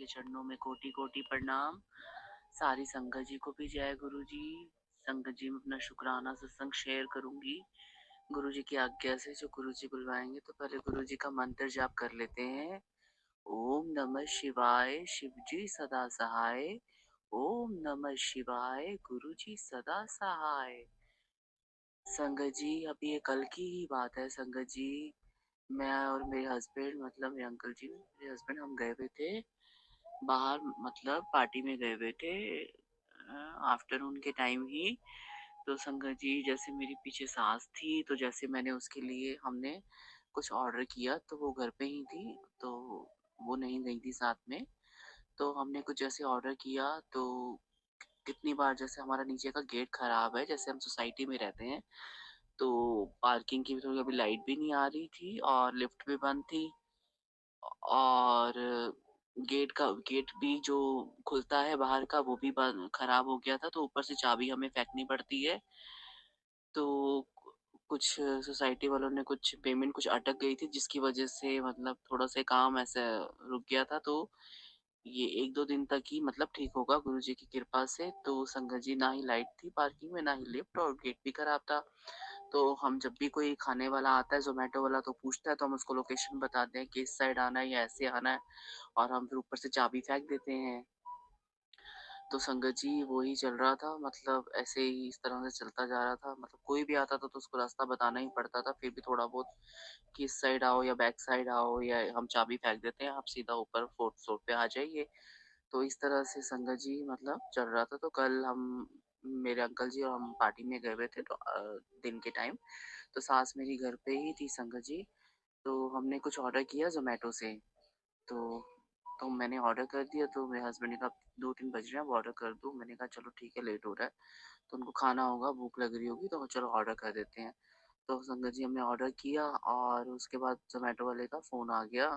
के चरणों में कोटि कोटि प्रणाम। सारी संगत जी को भी जय गुरु जी। संगत जी में अपना शुक्राना सत्संग शेयर करूंगी। गुरु जी की आज्ञा से जो गुरु जी बुलवाएंगे तो पहले गुरु जी का मंत्र जाप कर लेते हैं। ओम नमः शिवाय, शिव जी सदा सहाय। ओम नमः शिवाय, गुरु जी सदा सहाय। संगत जी अब ये कल की ही बात है। संगत जी, मैं और मेरे हस्बैंड, मतलब मेरे अंकल जी, मेरे हस्बैंड, हम गए हुए थे बाहर, मतलब पार्टी में गए हुए थे आफ्टरनून के टाइम ही। तो संगत जी, जैसे मेरी पीछे सास थी, तो जैसे मैंने उसके लिए, हमने कुछ ऑर्डर किया, तो वो घर पे ही थी, तो वो नहीं गई थी साथ में। तो हमने कुछ जैसे ऑर्डर किया, तो कितनी बार, जैसे हमारा नीचे का गेट खराब है, जैसे हम सोसाइटी में रहते हैं, तो पार्किंग की भी थोड़ी अभी लाइट भी नहीं आ रही थी और लिफ्ट भी बंद थी। और गेट भी जो खुलता है बाहर का, वो भी खराब हो गया था, तो ऊपर से चाबी हमें फेंकनी पड़ती है। तो कुछ सोसाइटी वालों ने कुछ पेमेंट कुछ अटक गई थी, जिसकी वजह से मतलब थोड़ा सा काम ऐसे रुक गया था। तो ये 1-2 दिन तक ही मतलब ठीक होगा गुरु जी की कृपा से। तो संगत जी, ना ही लाइट थी पार्किंग में, ना ही लिफ्ट, और गेट भी खराब था। तो हम जब भी कोई खाने वाला आता है, ज़ोमैटो वाला, तो पूछता है, तो हम उसको लोकेशन बताते हैं कि इस साइड आना है या ऐसे आना है, और हम फिर ऊपर से चाबी फेंक देते हैं। तो संगत जी, वो ही चल रहा था, मतलब ऐसे ही इस तरह से चलता जा रहा था। मतलब कोई भी आता था तो उसको रास्ता बताना ही पड़ता था, फिर भी थोड़ा बहुत कि इस साइड आओ या बैक साइड आओ, या हम चाबी फेंक देते हैं, आप सीधा ऊपर 4th फ्लोर पे आ जाइए। तो इस तरह से संगत जी मतलब चल रहा था। तो कल हम, मेरे अंकल जी और हम पार्टी में गए हुए थे, तो दिन के टाइम, तो सास मेरी घर पे ही थी संगत जी। तो हमने कुछ ऑर्डर किया ज़ोमैटो से। तो मैंने ऑर्डर कर दिया, तो मेरे हस्बैंड ने कहा 2-3 बज रहे हैं, अब ऑर्डर कर दूँ? मैंने कहा चलो ठीक है, लेट हो रहा है, तो उनको खाना होगा, भूख लग रही होगी, तो चलो ऑर्डर कर देते हैं। तो संगत जी, हमने ऑर्डर किया, और उसके बाद ज़ोमैटो वाले का फ़ोन आ गया।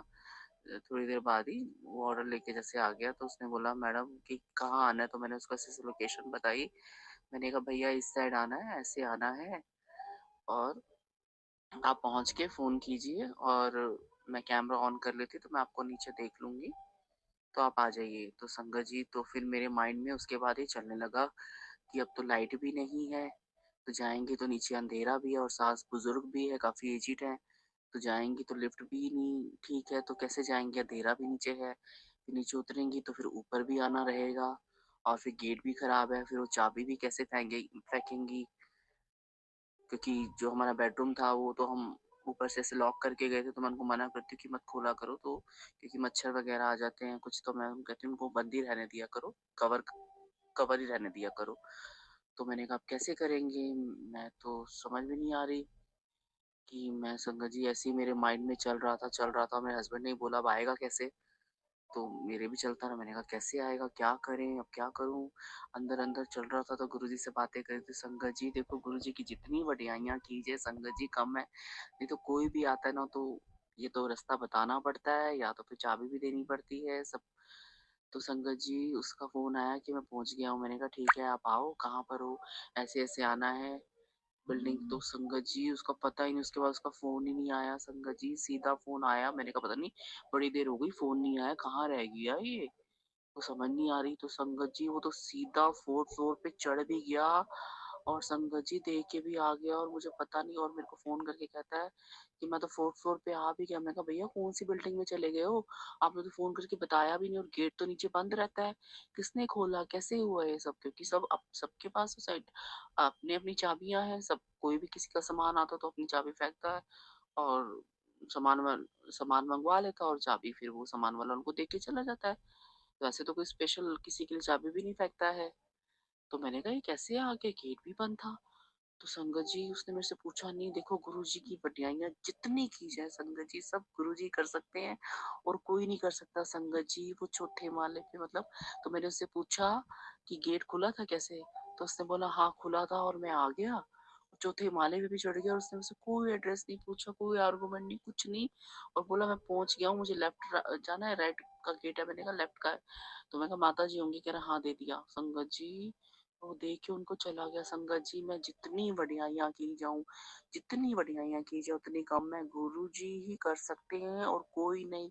थोड़ी देर बाद ही वो ऑर्डर लेके जैसे आ गया, तो उसने बोला मैडम कि कहाँ आना है? तो मैंने उसको ऐसे-ऐसे लोकेशन बताई। मैंने कहा भैया इस साइड आना है, ऐसे आना है, और आप पहुँच के फ़ोन कीजिए, और मैं कैमरा ऑन कर लेती, तो मैं आपको नीचे देख लूँगी, तो आप आ जाइए। तो संगत जी, तो फिर मेरे माइंड में उसके बाद ही चलने लगा कि अब तो लाइट भी नहीं है, तो जाएँगे तो नीचे अंधेरा भी है, और सास बुज़ुर्ग भी है, काफ़ी एजिड है, तो जाएँगी तो लिफ्ट भी नहीं ठीक है, तो कैसे जाएँगे? अंधेरा भी नीचे है, फिर नीचे उतरेंगी तो फिर ऊपर भी आना रहेगा, और फिर गेट भी खराब है, फिर वो चाबी भी कैसे फेंकेंगी? क्योंकि जो हमारा बेडरूम था, वो तो हम ऊपर से ऐसे लॉक करके गए थे, तो मैं उनको मना करती हूँ कि मत खोला करो, तो क्योंकि मच्छर वगैरह आ जाते हैं कुछ, तो मैं कहती हूँ उनको बंद ही रहने दिया करो, कवर ही रहने दिया करो। तो मैंने कहा अब कैसे करेंगे? मैं तो समझ में नहीं आ रही कि मैं, संगत जी, ऐसे ही मेरे माइंड में चल रहा था। मेरे हस्बैंड ने बोला अब आएगा कैसे? तो मेरे भी चलता रहा। मैंने कहा कैसे आएगा? क्या करें? अब क्या करूँ? अंदर-अंदर चल रहा था, तो गुरुजी से बातें कर रही थी। संगत जी देखो, गुरुजी की जितनी वडियाइयाँ कीजिए संगत जी कम है। नहीं तो कोई भी आता है ना, तो ये तो रास्ता बताना पड़ता है, या तो फिर चाबी भी देनी पड़ती है सब। तो संगत जी, उसका फ़ोन आया कि मैं पहुँच गया हूँ। मैंने कहा ठीक है, आप आओ, कहाँ पर हो? ऐसे-ऐसे आना है बिल्डिंग। तो संगत जी, उसका पता ही नहीं, उसके बाद उसका फ़ोन ही नहीं आया संगत जी, सीधा फ़ोन आया। मैंने कहा पता नहीं, बड़ी देर हो गई फ़ोन नहीं आया, कहाँ रह गया ये? तो समझ नहीं आ रही। तो संगत जी, वो तो सीधा 4th फ्लोर पे चढ़ भी गया, और संगत जी देख के भी आ गया, और मुझे पता नहीं, और मेरे को फ़ोन करके कहता है कि मैं तो 4th फ्लोर पे आ भी गया। मैंने कहा भैया कौन-सी बिल्डिंग में चले गए हो? आपने तो फ़ोन करके बताया भी नहीं, और गेट तो नीचे बंद रहता है। किसने खोला? कैसे हुआ ये सब? क्योंकि सब अब सबके पास अपनी-अपनी चाबियाँ हैं, सब, कोई भी किसी का सामान आता तो अपनी चाबी फेंकता है, और सामान सामान मँगवा लेता, और चाबी फिर वो सामान वाला उनको दे के चला जाता है। वैसे तो कोई स्पेशल किसी के लिए चाबी भी नहीं फेंकता है। तो मैंने कहा ये कैसे आ गए? गेट भी बंद था। तो संगत जी, उसने मेरे से पूछा नहीं। देखो गुरुजी की बड़याइयाँ जितनी की जाए संगत जी, सब गुरुजी कर सकते हैं, और कोई नहीं कर सकता संगत जी। वो चौथे माले पे, मतलब, तो मैंने उससे पूछा कि गेट खुला था कैसे? तो उसने बोला हाँ खुला था, और मैं आ गया, चौथे माले पे भी चढ़ गया, और उसने मुझसे कोई एड्रेस नहीं पूछा, कोई आर्गुमेंट नहीं, कुछ नहीं, और बोला मैं पहुंच गया हूँ, मुझे लेफ्ट जाना है, राइट का गेट है? मैंने कहा लेफ्ट का है। तो मैं कहा माता जी होंगी? कह रहा हाँ दे दिया। संगत जी, वो देख के उनको चला गया। संगत जी मैं जितनी बढ़ियाइयाँ की जाऊँ, जितनी बढ़ियाइयाँ की जाए उतनी कम है। गुरुजी ही कर सकते हैं और कोई नहीं।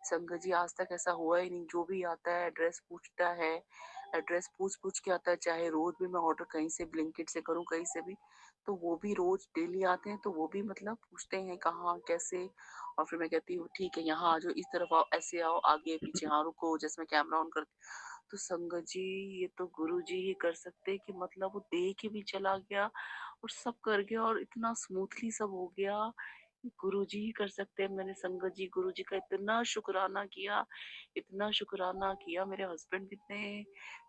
संगत जी आज तक ऐसा हुआ ही नहीं, जो भी आता है एड्रेस पूछता है, एड्रेस पूछ-पूछ के आता है, चाहे रोज़ भी मैं ऑर्डर कहीं से ब्लिंकिट से करूँ, कहीं से भी, तो वो भी रोज़ डेली आते हैं, तो वो भी मतलब पूछते हैं कहाँ, कैसे, और फिर मैं कहती हूँ ठीक है यहाँ आ जाओ, इस तरफ आओ, ऐसे आओ, आगे पीछे, हाँ रुको, जैसे मैं कैमरा ऑन करती, तो संगत जी ये तो गुरु जी ही कर सकते हैं कि मतलब वो दे के भी चला गया और सब कर गया और इतना स्मूथली सब हो गया। गुरु जी ही कर सकते हैं। मैंने संगत जी गुरु जी का इतना शुक्राना किया, इतना शुक्राना किया। मेरे हस्बैंड भी इतने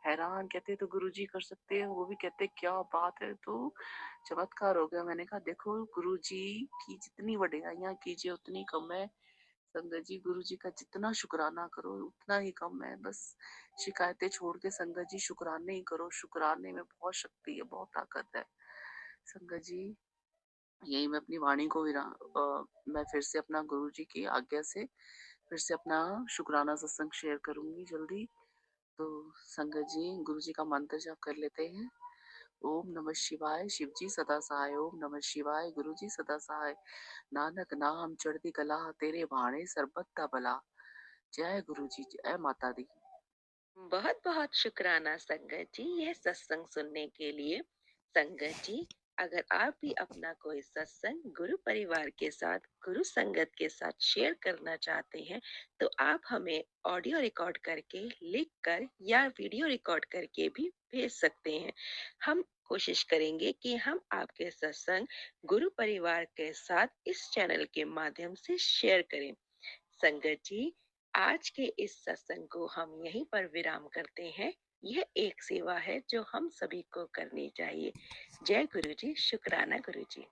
हैरान, कहते तो गुरु जी कर सकते हैं, वो भी कहते क्या बात है, तो चमत्कार हो गया। मैंने कहा देखो गुरु जी की जितनी बढ़ाइयाँ कीजिए उतनी कम है। संगत जी गुरु जी का जितना शुक्राना करो उतना ही कम है। बस शिकायतें छोड़ के संगत जी शुक्राने ही करो, शुक्राने में बहुत शक्ति है, बहुत ताकत है। संगत जी यही मैं अपनी वाणी को मैं फिर से अपना गुरु जी की आज्ञा से फिर से अपना शुक्राना सत्संग शेयर करूंगी जल्दी। तो संगत जी गुरु जी का मंत्र जाप कर लेते हैं। ओम नमः शिवाय, शिव जी सदा सहाय। ओम नमः शिवाय, गुरु जी सदा सहाय। नानक नाम चढ़ती कला, तेरे भाणे सरबत्ता भला। जय गुरु जी, जय माता दी। बहुत बहुत शुक्राना संगत जी यह सत्संग सुनने के लिए। संगत जी, अगर आप भी अपना कोई सत्संग गुरु परिवार के साथ, गुरु संगत के साथ शेयर करना चाहते हैं, तो आप हमें ऑडियो रिकॉर्ड करके, लिख कर या वीडियो रिकॉर्ड करके भी भेज सकते हैं। हम कोशिश करेंगे कि हम आपके सत्संग गुरु परिवार के साथ इस चैनल के माध्यम से शेयर करें। संगत जी, आज के इस सत्संग को हम यहीं पर विराम करते हैं। यह एक सेवा है जो हम सभी को करनी चाहिए। जय गुरु जी, शुक्राना गुरु जी।